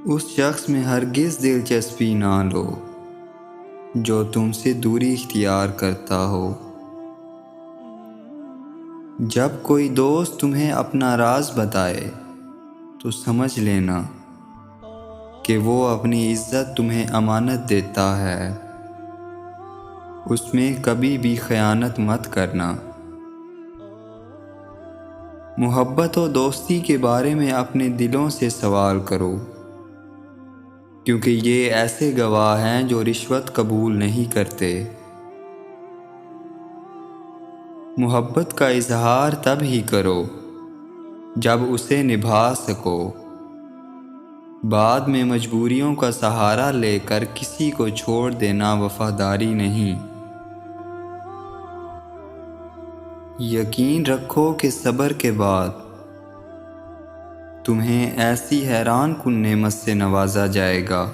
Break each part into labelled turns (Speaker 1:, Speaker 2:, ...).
Speaker 1: اس شخص میں ہرگز دلچسپی نہ لو جو تم سے دوری اختیار کرتا ہو۔ جب کوئی دوست تمہیں اپنا راز بتائے تو سمجھ لینا کہ وہ اپنی عزت تمہیں امانت دیتا ہے۔ اس میں کبھی بھی خیانت مت کرنا۔ محبت و دوستی کے بارے میں اپنے دلوں سے سوال کرو، کیونکہ یہ ایسے گواہ ہیں جو رشوت قبول نہیں کرتے۔ محبت کا اظہار تب ہی کرو جب اسے نبھا سکو۔ بعد میں مجبوریوں کا سہارا لے کر کسی کو چھوڑ دینا وفاداری نہیں۔ یقین رکھو کہ صبر کے بعد تمہیں ایسی حیران کن نعمت سے نوازا جائے گا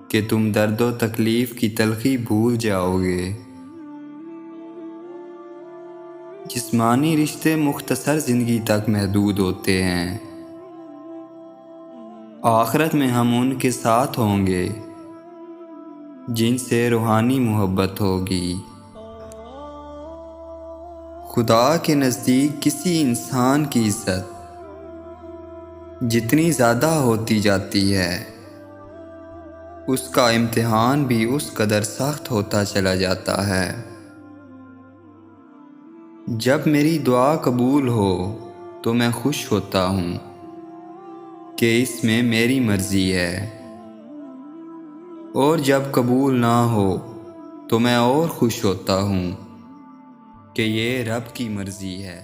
Speaker 1: کہ تم درد و تکلیف کی تلخی بھول جاؤ گے۔ جسمانی رشتے مختصر زندگی تک محدود ہوتے ہیں، آخرت میں ہم ان کے ساتھ ہوں گے جن سے روحانی محبت ہوگی۔ خدا کے نزدیک کسی انسان کی عزت جتنی زیادہ ہوتی جاتی ہے، اس کا امتحان بھی اس قدر سخت ہوتا چلا جاتا ہے۔ جب میری دعا قبول ہو تو میں خوش ہوتا ہوں کہ اس میں میری مرضی ہے، اور جب قبول نہ ہو تو میں اور خوش ہوتا ہوں کہ یہ رب کی مرضی ہے۔